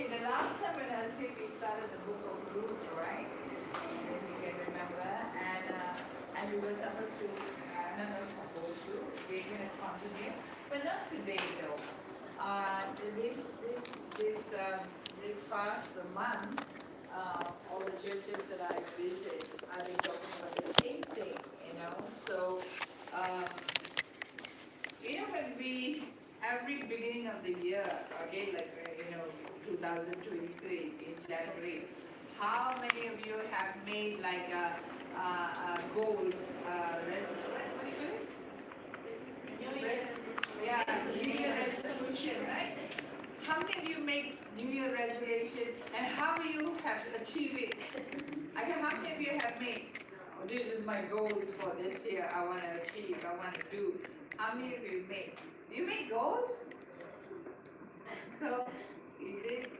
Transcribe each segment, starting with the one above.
Okay, the last time when I was here, we started the book of Ruth, right? If you can remember, and we were supposed to, not supposed to, we're going to continue, but not today though. This this this this past month, all the churches that I visit, I've been talking about the same thing, you know. So, um, when we every beginning of the year, okay, like 2023 in January, how many of you have made like goals, what do you call it? Yeah, New Year resolution, right? How many of you make New Year resolution and how many of you have achieved it? Okay, how many of you have made? Oh, this is my goals for this year. I want to achieve. I want to do. How many of you make? Do you make goals? So, is it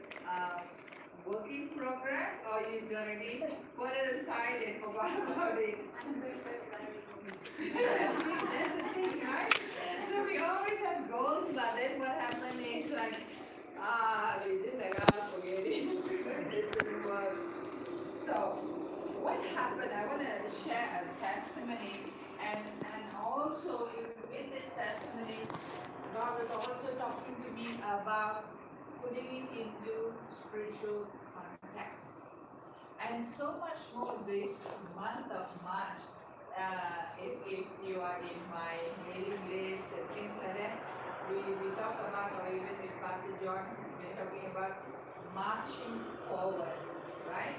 work in progress or you already put it aside and forgot about it? That's the thing, right? So we always have goals, but then what happens is like, we just like, forget it. It didn't work. So, what happened? I want to share a testimony, and also in this testimony, God was also talking to me about putting it into spiritual context. And so much more this month of March, if you are in my mailing list and things like that, we talk about, or even if Pastor John has been talking about marching forward, right?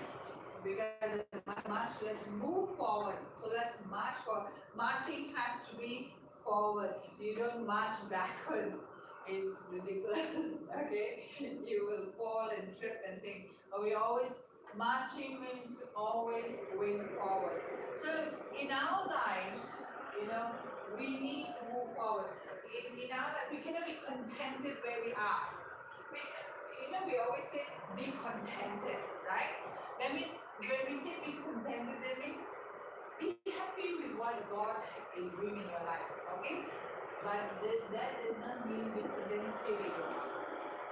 Because March, let's move forward. So let's march forward. Marching has to be forward. If you don't march backwards, it's ridiculous. Okay, you will fall and trip and think. But we always marching means always going forward. So in our lives, we need to move forward. In our life, we cannot be contented where we are. We always say be contented, right? That means when we say be contented, that means be happy with what God is doing in your life, okay? But that does not mean be contented, stay where you are.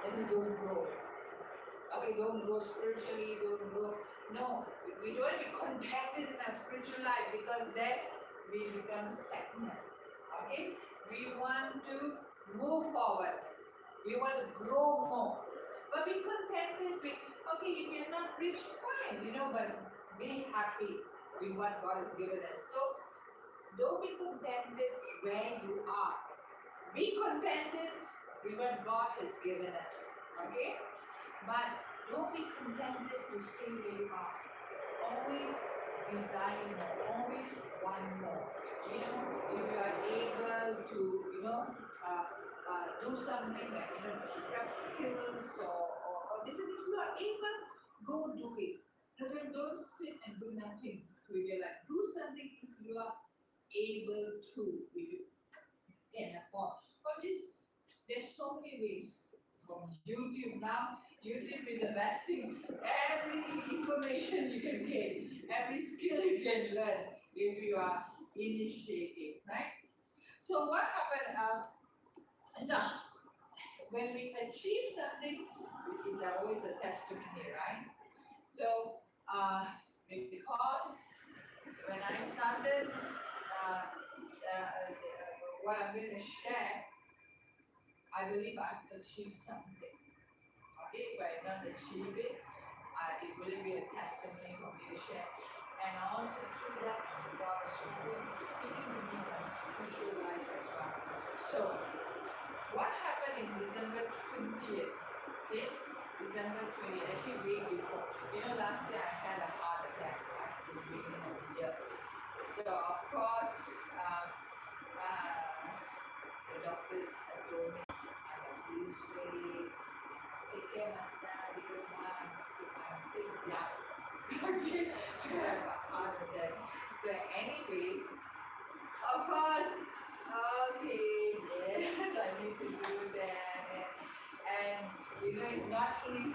That means don't grow. Okay, don't grow spiritually, don't grow. No, we don't be contented in our spiritual life because then we become stagnant. Okay? We want to move forward. We want to grow more. But be contented with, okay, if you're not rich, fine, but be happy with what God has given us. So don't be contented where you are. Be contented with what God has given us. Okay? But don't be contented to stay where you are. Always desire more. Always want more. If you are able to, do something like, pick up skills or this, if you are able, go do it. Don't sit and do nothing with your life. Do something if you are able to, if you can afford. But there's so many ways. From YouTube now, YouTube is the best thing. Every information you can get, every skill you can learn if you are initiating, right? So what happened? So when we achieve something, it's always a testimony, right? So because when I started, what I'm going to share, I believe I've achieved something. Okay, if I not achieve it, it will be a testimony for me to share. And also through that, God is speaking to me on spiritual life as well. So, what happened in December 20th? Okay, December 20th, actually way before. Last year I had a heart attack at the beginning of the year. So, of course, the doctors have told me I must lose weight, I must take care of myself because now I'm still young. Okay, to have a heart attack. So, anyways, of course, okay, yes, I need to do that. And it's not easy,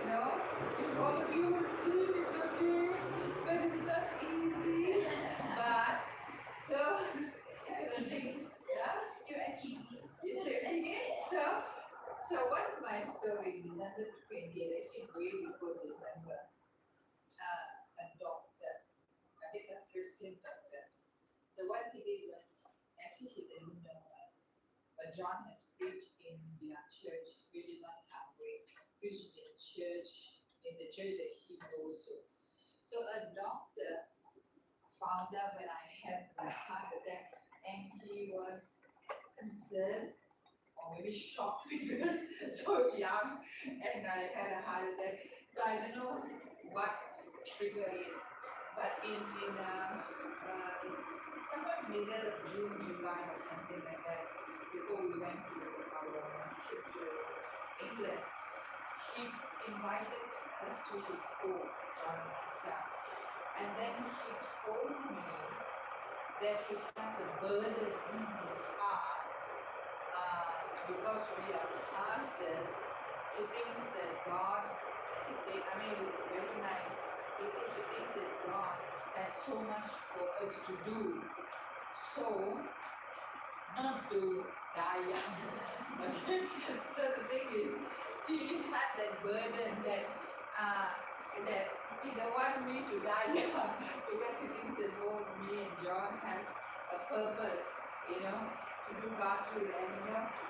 if all of you will sleep, it's okay, but it's not easy. But, so the thing, yeah, you achieve it. So So what's my story? December 20th, actually way before December, a doctor, a Christian doctor. So what he did was, actually he doesn't know us, but John has preached in their church, which is not Catholic, preached in the church that he goes to. So a doctor found out when I had a heart attack, and he was concerned or maybe shocked because so young and I had a heart attack. So I don't know what triggered it, but somewhere middle of June, July or something like that, before we went to our trip to England, he invited us to his home, John and myself, and then he told me that he has a burden in his heart because we are pastors. He thinks that God, I mean, it was very nice. He said he thinks that God has so much for us to do. So, not to die young. Okay? So the thing is, he had that burden that he don't want me to die young because he thinks that both me and John has a purpose, to do God's will. And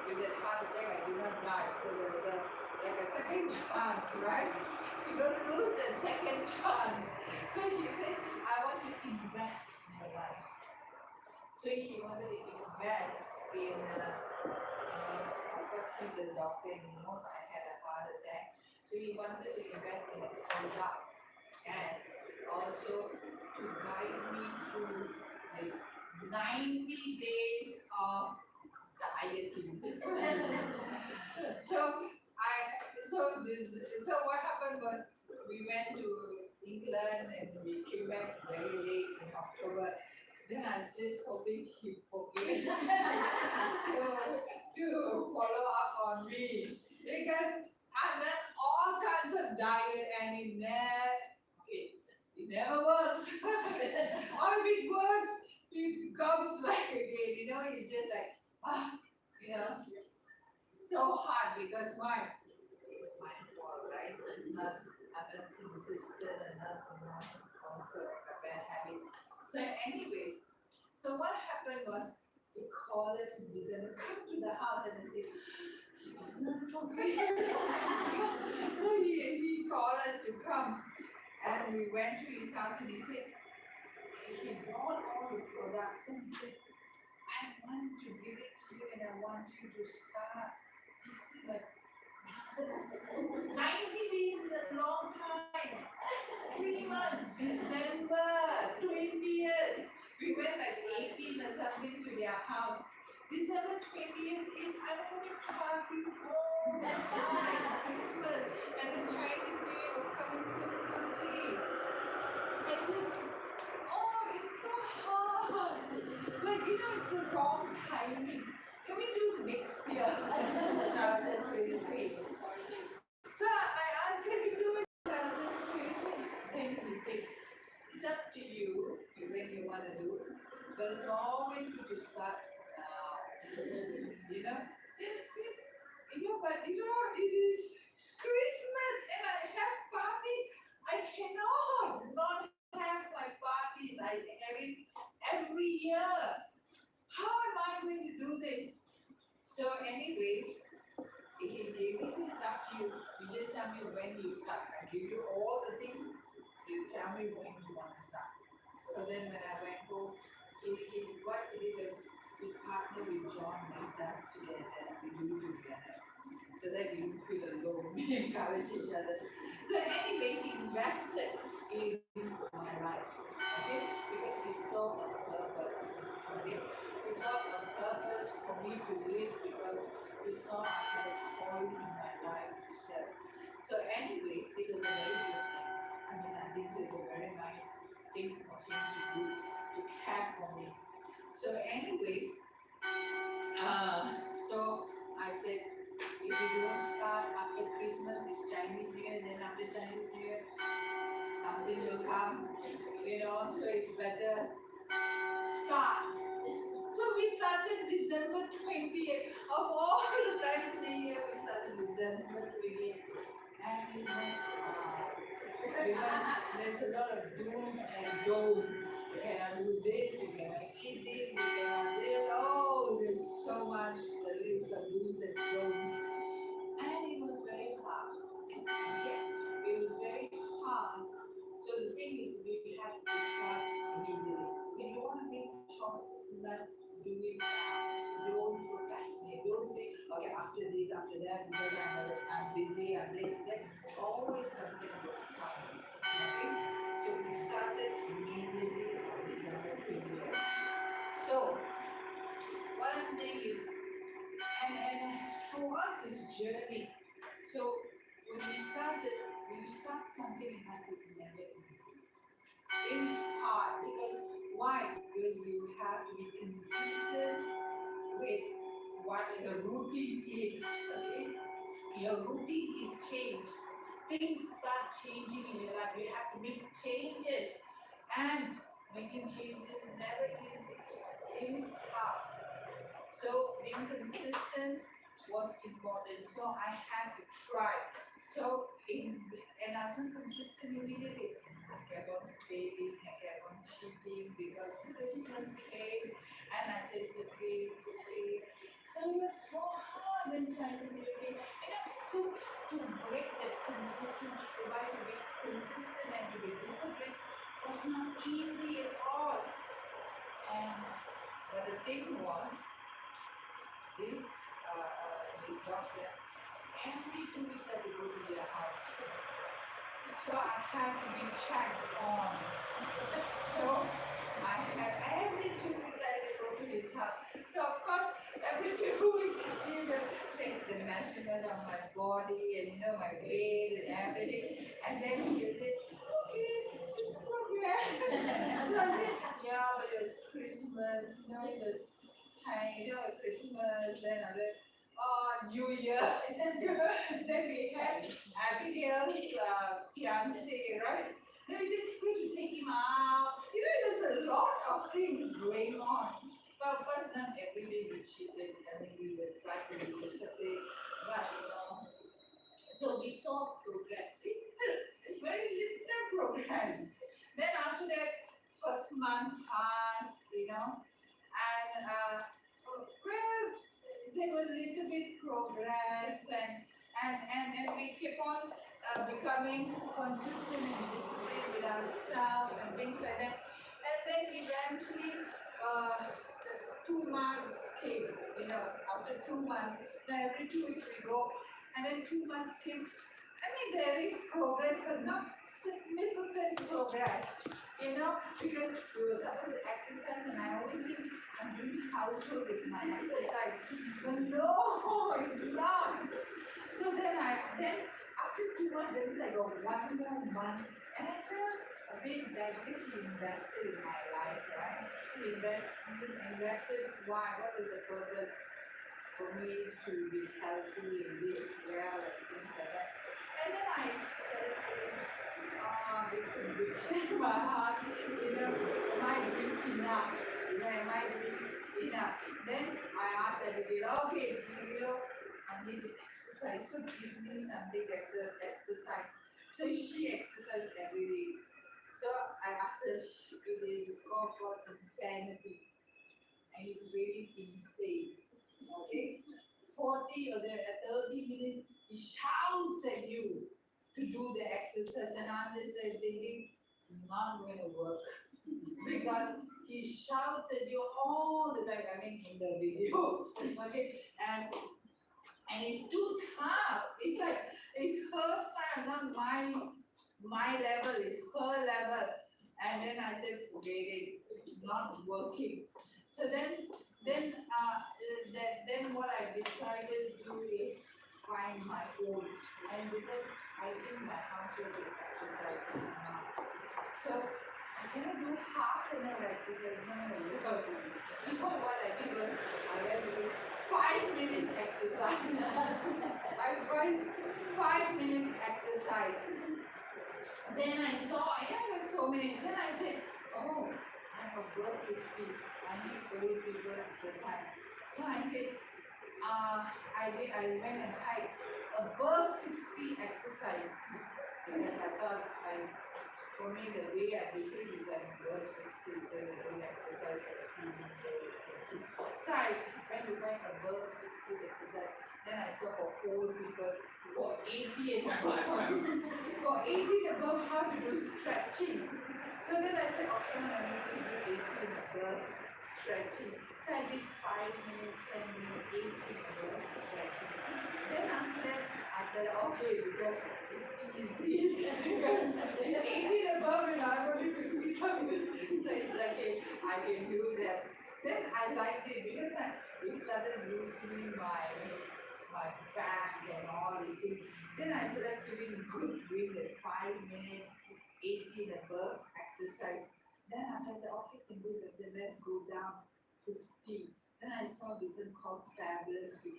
with that heart attack, I did not die. So there's a second chance, right? So don't lose that second chance. So he said, I want to invest in your life. So he wanted to invest in, of course he's a doctor and he knows I had a heart attack. So he wanted to invest in a product and also to guide me through this 90 days of dieting. So what happened was we went to England and we came back very late in October. Then I was just hoping he forgave to follow up on me because I've done all kinds of diet and it never works. Or if it works, it comes back again. It's just like so hard because it's my fault, right? It's not, I'm not consistent enough, also a bad habits. So anyways, so what happened was he called us in December, come to the house, and I said, he did not forget. So he called us to come and we went to his house and he said, he brought all the products and he said, I want to give it to you and I want you to start. He said like, 90 days is a long time. 3 months. December 20th. We went like 18 or something to their house. December 20th is I'm having parties all the time. Christmas. And the Chinese New Year was coming so quickly. I said, oh, it's so hard. Like, it's the wrong timing. Can we do next year? That's really safe. So I asked, can we do it 2020? Then he said, it's up to you when you want to do it. But it's always good to start now. Then I said, but it is Christmas and I have parties. I cannot not have my parties. I have it every year. How am I going to do this? So anyways, he gave me, it's up to you. You just tell me when you start. I give you all the things. You tell me when you want to start. So then when I went home, what he did was we partnered with John and myself together and we do together. So that you don't feel alone. We encourage each other. So anyway, he invested in my life. Okay? Because he saw a purpose. Okay? He saw a purpose for me to live because he saw I had a calling in my life to serve. So anyways, it was a very good thing. I think it was a very nice thing for him to do, to care for me. So anyways, so I said, if you don't start after Christmas, it's Chinese New Year, then after Chinese New Year, something will come, so it's better start. So we started December 20th. Of all the times in the year, we started And it was because there's a lot of do's and don'ts. You cannot do this, you cannot eat this, you cannot this. Oh, there's so much the list of do's and don'ts. And it was very hard. Okay? It was very hard. So the thing is, we have to start immediately. When you want to make choices, do it now. Don't procrastinate. Don't say, okay, after this, after that, because I'm busy, I'm this. Then always something will come. Okay? So we started immediately on December 20th. So what I'm saying is, and throughout this journey, so when you start something like this, never easy. It is hard because why? Because you have to be consistent with what the routine is. Okay, your routine is changed. Things start changing in your life. You have to make changes, and making changes is never easy. It is tough. So being consistent was important. So I had to try. And I wasn't consistent immediately. I kept on failing, I kept on cheating because Christmas came and I said it's okay, it's okay. So it was so hard then trying to say okay. So to break that consistency, to try to be consistent and to be disciplined was not easy at all. And but the thing was this this doctor, every 2 weeks I had to go to their house. So I had to be checked on. So I had every 2 weeks I had to go to his house. So of course every 2 weeks he will take the measurement of my body and my weight and everything. And then he will say, okay, it's progress. So I said, yeah, but it was Christmas, it was time, Christmas, then other New Year. Then we had Abigail's fiance, right? Then we said, we have to take him out. There's a lot of things going on. But of course, not every day we cheated. I mean, we would try to be disciplined. But, so we saw progress. Very little progress. Then after that, first month passed, and well, there was a little bit progress, and we keep on becoming consistent and disciplined with ourselves and things like that. And then eventually, the 2 months came. After 2 months, now every 2 weeks we go, and then 2 months came. I mean, there is progress, but not significant progress, because we were supposed to exercise, and I always think I'm doing housework is my exercise. But no, it's not. So then after 2 months, there was like a 1 more month, and I felt a bit that because he invested in my life, right? He invested, why? What was the purpose? For me to be healthy and live well and things like that. And then I started feeling, big conviction in my heart, am I doing enough? Am I doing enough? Then I asked everybody, okay, I need to exercise, so give me something to exercise. So she exercised every day. So I asked her, it is called insanity. And it's really insane. Okay? 40 or 30 minutes, he shouts at you to do the exercise, and I'm just thinking, it's not going to work. Because he shouts at you all the time, I mean, in the video. Okay? And it's too tough. It's like, it's her style, not my level, it's her level. And then I said, forget it, it's not working. So then what I decided to do is find my own. And because I think my housework exercise is not. So I cannot do half an hour exercise, it's not going to work. So what I did was I went to do 5 minute exercise. I tried 5 minute exercise. Then I saw, there's so many. Then I said, oh, I'm above 50. I need old people exercise. So I said, I went and hiked above 60 exercise because I thought for me the way I behave is like above 60 because I don't exercise for the teenage. So I went to find above 60 exercise. Then I saw for old people for 80 and above. For 80 and above how to do stretching. So then I said, okay, no, let me just do 80 and above stretching. So I did 5 minutes, 10 minutes, 80 and above stretching. Then after that, I said, okay, because it's easy. Because 80 and above, and I'm only 50 something. So it's okay, I can do that. Then I liked it because it started loosening my back and all these things. Then I started feeling good doing the 5 minutes, 80 and above exercise. Then after I said, okay, can do that. Then let's go down 50. Then I saw this one called Fabulous 50.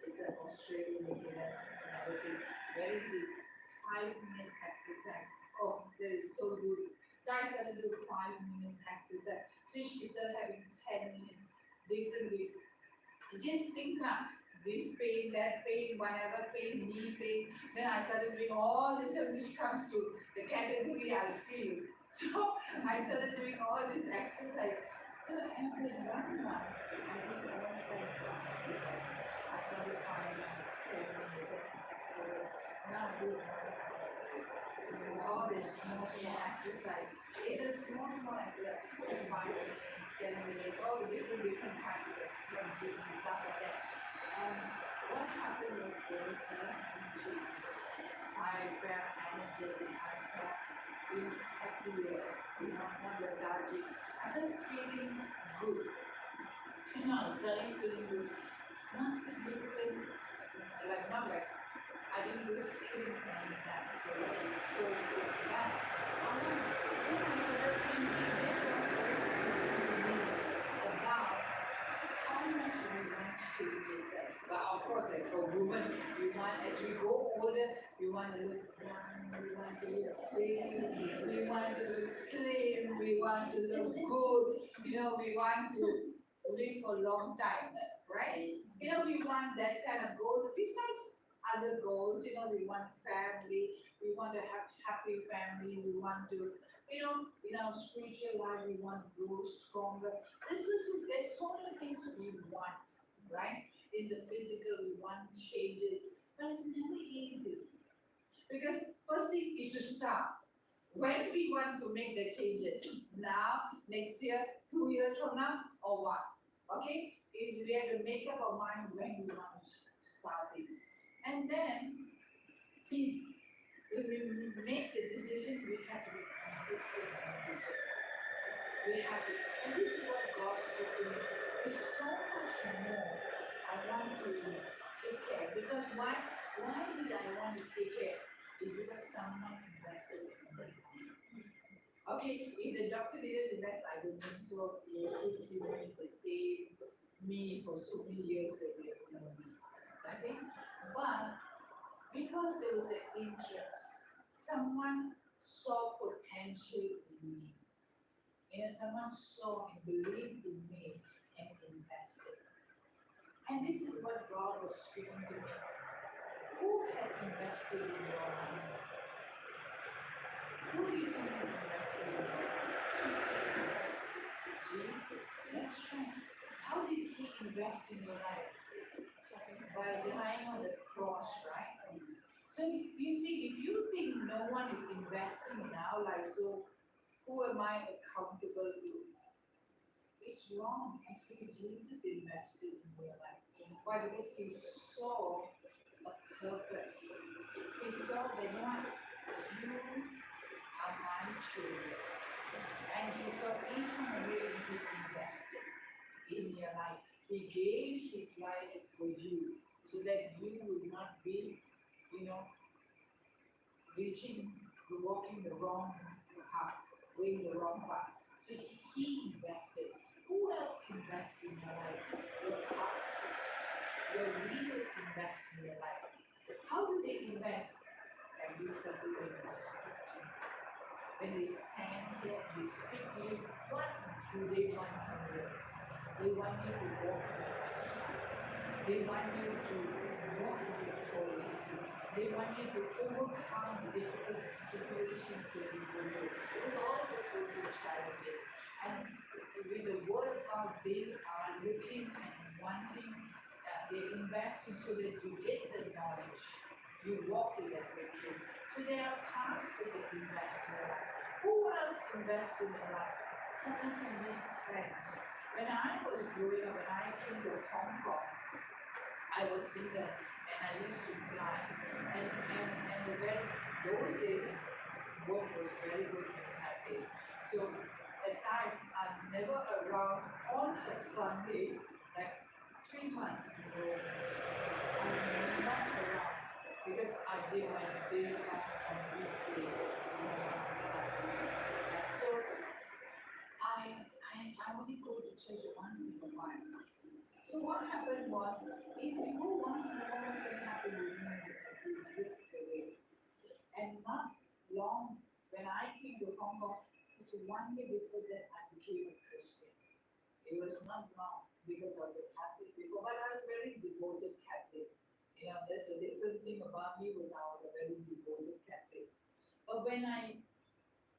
It's an Australian maybe that's never seen. Where is it? 5 minutes exercise. Oh, that is so good. So I started to do 5 minutes exercise. So she started having 10 minutes different. Just think now, this pain, that pain, whatever pain, knee pain. Then I started doing all this which comes to the category I feel. So I started doing all this exercise. So after one month, I did all kinds of exercise. I started 5 minutes, 10 minutes, exercise. Now I do all this small exercise. It's a small exercise, like 5 minutes, 10 minutes, all the different kinds of stretching and stuff like that. And what happened was there was nothing change. I felt energetic, I felt happier, not lethargic. I started feeling good. I started feeling good. Not significant, not like I didn't lose sleep and that so bad. Then I started thinking, then God started speaking to me about how much we want changes. But of course, like for women, we want as we go older, we want to look young, we want to look big, we want to look slim, we want to look good, we want to live for a long time, right? We want that kind of goals. Besides other goals, we want family, we want to have happy family, we want to, in our spiritual life, we want to grow stronger. There's so many things we want, right? In the physical, we want to change it, but it's never easy. Because first thing is to start. When we want to make the changes, now, next year, 2 years from now, or what? Okay? Is we have to make up our mind when we want to start it. And then, please, when we make the decision, we have to be consistent and disciplined. We have to, and this is what God spoke to me. There's so much more I want to take care. Because why did I want to take care? It's because someone invested in me. Okay, if the doctor didn't invest, I don't think so. You will still see me the same me for so many years that we have known us. Okay? But because there was an interest, someone saw potential in me. Someone saw and believed in me and invested. And this is what God was speaking to me. Who has invested in your life? Who do you think has invested in your life? Jesus. That's right. How did he invest in your life? By dying on the cross, right? So you see, if you think no one is investing in our life, so who am I accountable to? It's wrong. Actually, Jesus invested in your life. Why? Because he saw a purpose. He saw that you are my children. And he saw each and every way he invested in your life. He gave his life for you so that you will not be, walking the wrong path, going the wrong path. So he invested. Who else invests in your life? Your pastors, your leaders invest in your life. How do they invest? Every Sunday when they speak to you. When they stand here, they speak to you. What do they want from you? They want you to walk. They want you to walk victorious. they want you to overcome the difficult situations that you go through. Because all of us go through challenges. And with the word of God, they are looking and wanting, they're investing so that you get the knowledge. You walk in that victory. So there are pastors that invest in your life. Who else invests in your life? Sometimes I need friends. When I was growing up, when I came to Hong Kong, I was single and I used to fly. And when those days, work was very good in Taipei. So at times, I'm never around on a Sunday, like 3 months ago, I'm not around because I did my days off on weekdays, on Sundays. And so I only go to church once in a while. So what happened was, if you go once in a while, what's going to happen with me? You drift away. And not long, when I came to Hong Kong, just 1 year before that, I became a Christian. It was not long because I was a Catholic before, but I was a very devoted Catholic. That's a different thing about me was I was a very devoted Catholic. But when I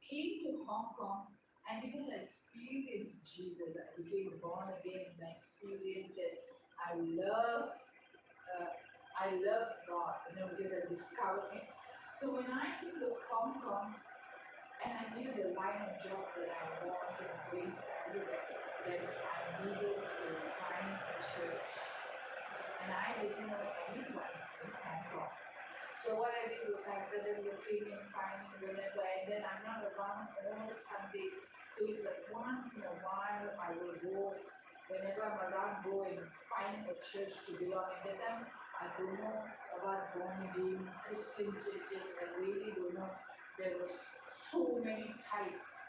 came to Hong Kong, and because I experienced Jesus, I became born again, and I experienced it. I love, uh, I love God, because I discovered Him. So when I came to Hong Kong, and I knew the line of job that I was and going everywhere, that I needed to find a church, and I didn't know anyone in Hong Kong. So what I did was I started looking and finding whenever, and then I'm not around all Sundays. So it's like once in a while I will go, whenever I'm around, go and find a church to belong. And then I don't know about born again Christian churches. I really don't know. There was so many types,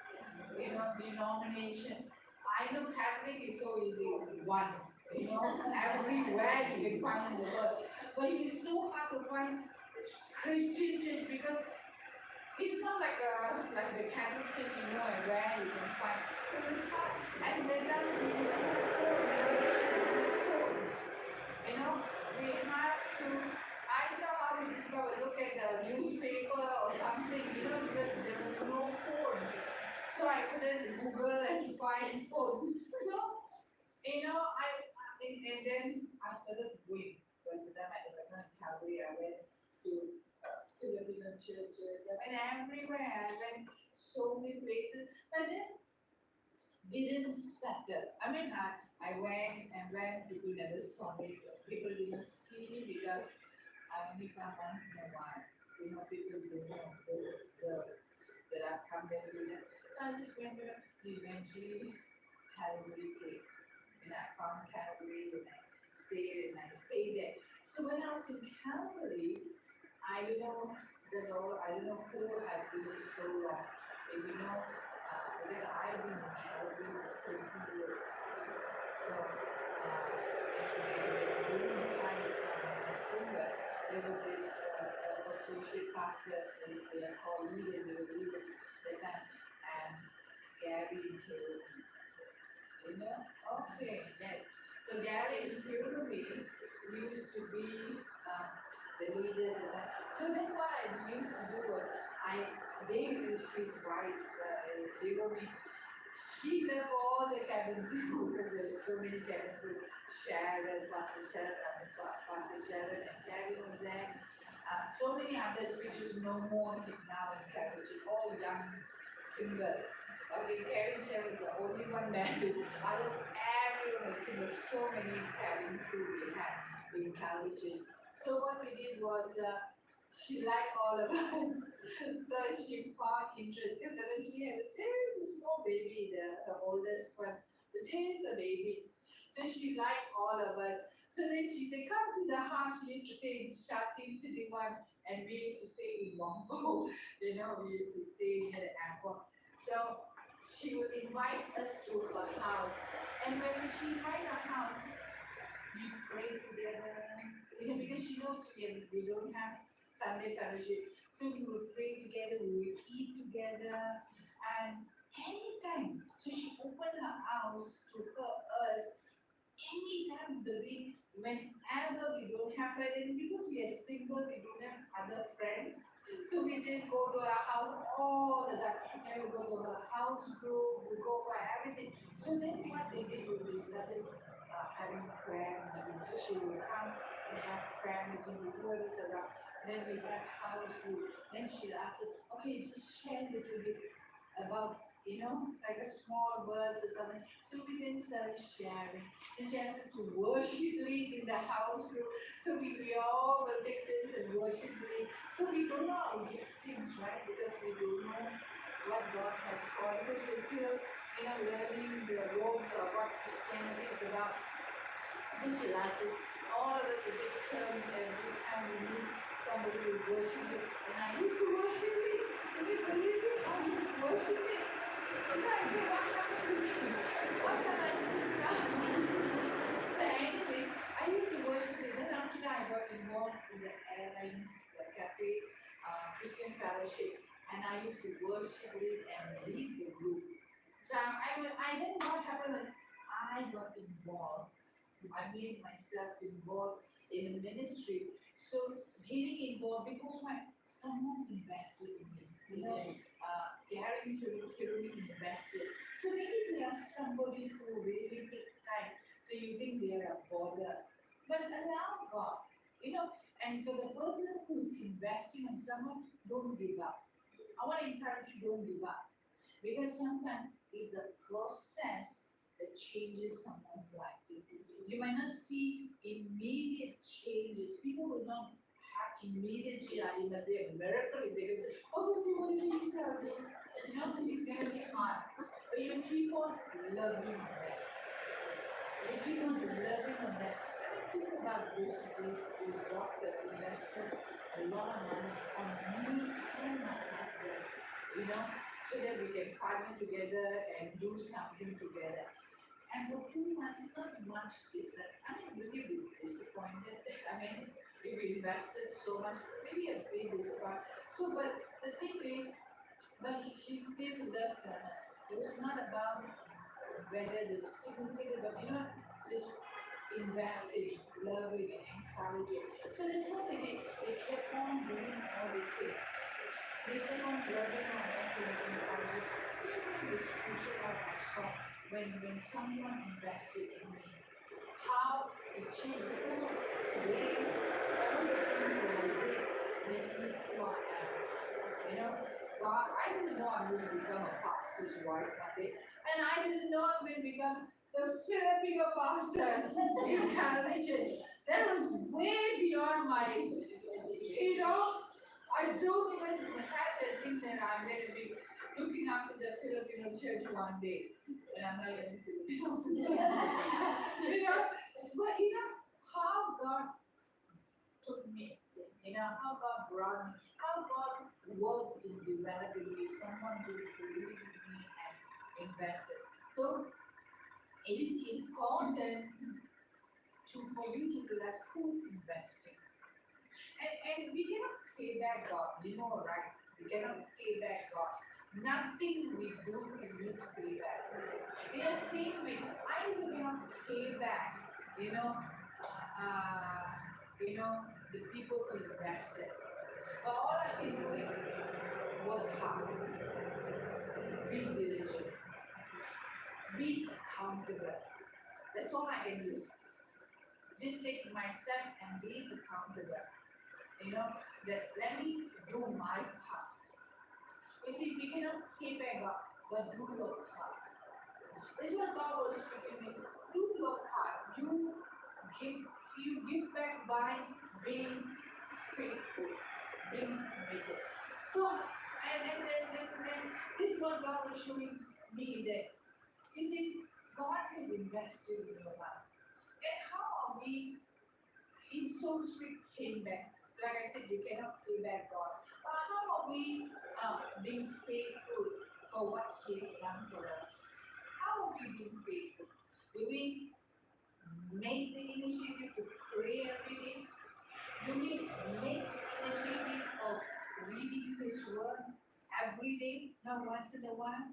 denomination. I know Catholic is so easy, one. Everywhere you can find in the world. But it is so hard to find Christian church because it's not like the Catholic church, and where you can find. It was hard. And then phones. We have to. I don't know how we discover. Look at the newspaper or something. Because there was no phones, so I couldn't Google and find phone. So and then I started going. Because the time I was in Calgary, I went to Filipino churches. I went everywhere. I went so many places, but then didn't settle. I went and went. People never saw me. People didn't see me because I only come once in a while. People don't know, don't observe that I've come there for them. So I just went there. Eventually, Calgary came. And I found Calgary and I stayed there. So when I was in Calgary, I don't know, I don't know who has been here so long. And because I've been in Calgary for 20 years. So, and during the time when I was singer, there was this associate pastor, they are called leaders, they were leaders at that time, and Gary and Hillary. Okay, yes. So Gary and Hillary used to be the leaders at that. So then what I used to do was they with his wife, Hillary, she left all the cabin crew because there's so many cabin crew. Pastor Sharon and Gary was there. So many others which is no more now in Cambridge, all young singers. Okay, Gary and Sharon was the only one married. Others, everyone was single. So many cabin crew we had in Cambridge. So what we did was she liked all of us. So she found interest because then she had just a small baby, the oldest one, just a baby. So she liked all of us. So then she said, come to the house. She used to stay in Shatin City One, and we used to stay in Wampo. We used to stay near the airport. So she would invite us to her house. And when she invite our house, we pray together. Because she knows we don't have Sunday fellowship. So we would pray together, we would eat together, and anytime. So she opened her house to us any time of the week, whenever we don't have that, and because we are single, we don't have other friends. So we just go to our house all the time. Then we go to a house group, we go for everything. So then what they did was they started having prayer meetings. So she would come and have prayer meeting with whoever's around. Then we have house group. Then she'll ask us, okay, just share a little bit about, like a small verse or something. So we then started sharing. Then she asked us to worship lead in the house group. So we all will take turns and worship lead. So we don't know our giftings, right? Because we don't know what God has called. Because we're still, learning the ropes of what Christianity is about. So she asked us, all of us will take turns every time we meet somebody will worship it. And I used to worship it. Can you believe it? I used to worship it. And so I said, what happened to me? What can I sit down? So anyways, I used to worship it. Then after that, I got involved in the airlines, the cafe, Christian fellowship, and I used to worship it and lead the group. So I then what happened was I got involved. I made myself involved in the ministry. So getting involved because someone invested in me. Gary Hiromi invested. So maybe they are somebody who really take time. So you think they are a bother. But allow God. And for the person who's investing in someone, don't give up. I want to encourage you, don't give up. Because sometimes it's the process that changes someone's life. You might not see immediate changes. People will not have immediate change. You must be a miracle if they can say, okay, what did he say? It's going to be hard. But you keep on loving on them. You keep on loving on them. Think about this doctor invested a lot of money on me and my husband, so that we can partner together and do something together. And for 2 months, it's not much difference. Will you be disappointed? If you invested so much, maybe a bit disappointed. So, but the thing is, but he still loved us. It was not about whether the significant, but just investing, loving, and encouraging. So that's what they did. They kept on doing all these things. They kept on loving on us and encouraging. Same in the spiritual life I saw when someone invested in me. How it changed because of they, all the things that I did makes me who I am. God, I didn't know I'm going to become a pastor's wife one day. And I didn't know I'm going to become the Filipino pastor in Calvin. That was way beyond my, I don't even have the thing that I'm going to be looking after the Filipino church one day. And I'm not even Filipino. But how God took me, how God brought me, how God worked in developing me. Someone just believed in me and invested. So it is important for you to realize who's investing. And we cannot pay back God, right? We cannot pay back God. Nothing we do can be pay back. In the same way, I also cannot pay back, the people who invested. But all I can do is work hard, be diligent, be accountable. That's all I can do. Just take my step and be accountable. That let me do my part. You see, we cannot pay back God, but do your part. This is what God was speaking to me. Do your part. You give back by being faithful, being committed. So, and this is what God was showing me that, you see, God has invested in your life. And how are we, in so to speak, paying back? Like I said, you cannot pay back God. How are we being faithful for what He has done for us? How are we being faithful? Do we make the initiative to pray every day? Do we make the initiative of reading His Word every day, not once in a while?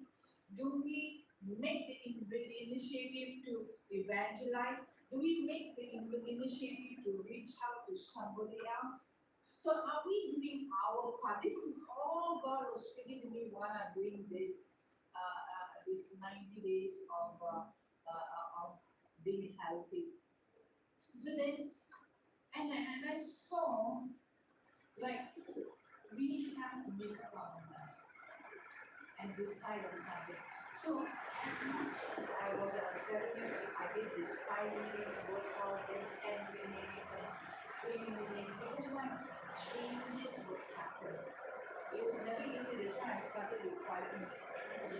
Do we make the initiative to evangelize? Do we make the initiative to reach out to somebody else? So are we doing our part? This is all God was speaking to me while I'm doing this 90 days of being healthy. So then, and I saw like we have to make up our minds and decide on something. So as much as I was telling you, I did this 5 minutes workout, then 10 minutes and 20 minutes because my changes was happening. It was never easy. That's why I started with 5 minutes.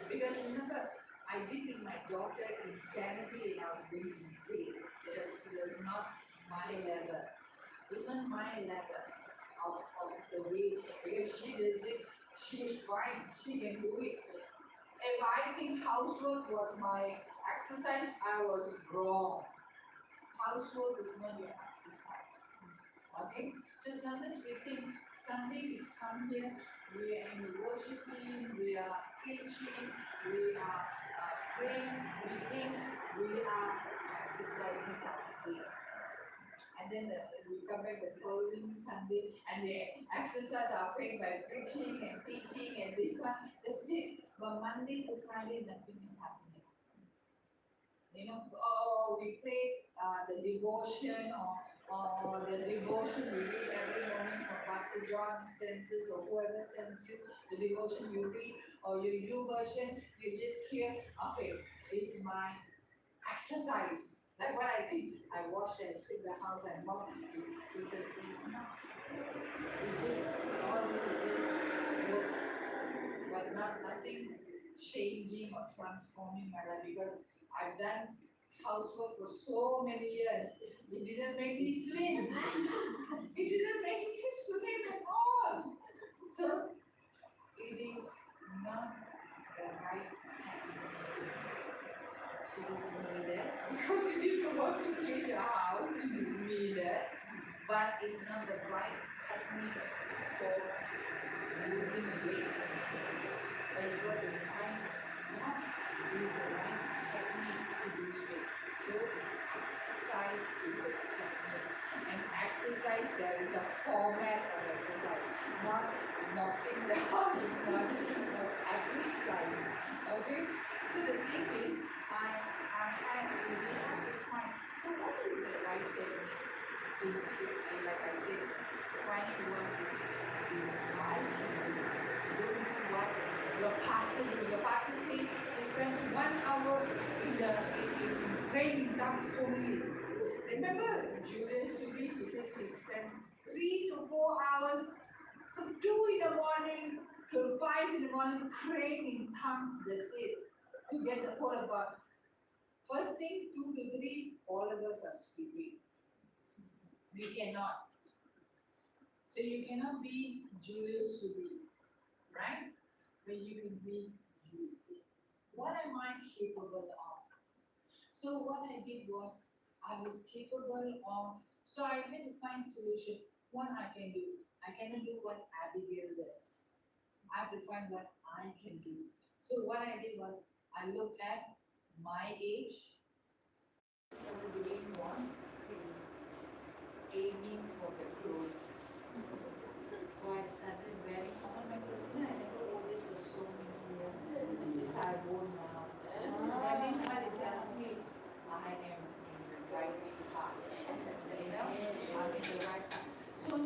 Because remember, I did with my daughter insanity and I was being insane. It was not my level. It's not my level of the way because she does it, she's fine, she can do it. If I think housework was my exercise, I was wrong. Housework is not your exercise. Okay? So sometimes we think Sunday we come here, we are in the worship team, we are preaching, we are praying, we think we are exercising our faith. And then we come back the following Sunday and we exercise our faith by preaching and teaching and this one. That's it. But Monday to Friday, nothing is happening. You know, oh, we pray the devotion or the devotion we read every morning from Pastor John senses or whoever sends you the devotion you read or your U version, you just hear, okay, it's my exercise. Like what I did, I washed and sweep the house and mop is exercise. It's not. It's just all this is just work, but nothing changing or transforming my life because I've done housework for so many years. It didn't make me slim. It didn't make me slim at all. So it is not the right technique. It is needed because you need to work to clean your house. It is needed, but it's not the right technique for losing weight. But you got to find what is the right technique to lose weight. So exercise is a technique, and exercise there is a format of exercise. Not mopping the house is not exercise. Okay. So the thing is, we have to find. So what is the right technique? Like I said, finding what is I can do. Don't do what your pastor do. Your pastor say he spends 1 hour in praying in tongues only. Remember Julius Subi, he said he spends 3 to 4 hours to 2 in the morning till 5 in the morning praying in tongues. That's it. To get the whole of God. First thing, 2 to 3, all of us are sleeping. We cannot. So you cannot be Julius Subi, right? But you can be you. What am I capable of? So what I did was, I was capable of, so I had to find solution. What I can do. I cannot do what Abigail does. I have to find what I can do. So what I did was, I looked at my age, started doing one, aiming for the clothes. So I started wearing all my clothes. I never wore this for so many years. And this I wore now. So that means what it tells me, I am in the right path. You know, I'm in the right path. So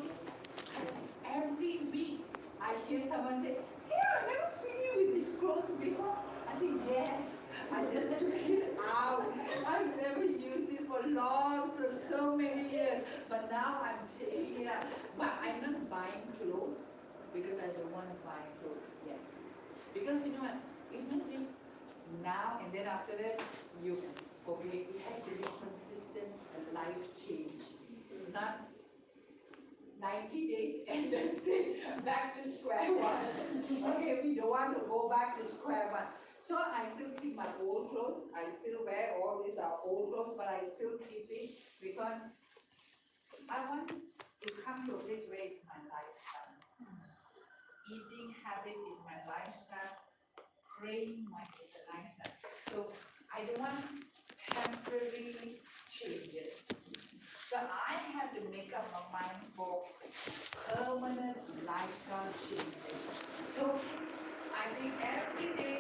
every week I hear someone say, "Hey, I've never seen you with these clothes before." I say, "Yes, I just took it out. I've never used it for long, so many years. But now I'm taking it out." But I'm not buying clothes because I don't want to buy clothes yet. Because you know what? It's not just now and then after that you forget. It has to be consistent and life change. Not 90 days and then say back to square one. Okay, we don't want to go back to square one. So I still keep my old clothes. I still wear all these old clothes, but I still keep it because I want to come to a place where it's my lifestyle. Eating habit is my lifestyle. Praying is a lifestyle. So I don't want temporary changes. So I have to make up my mind for permanent lifestyle changes. So I think every day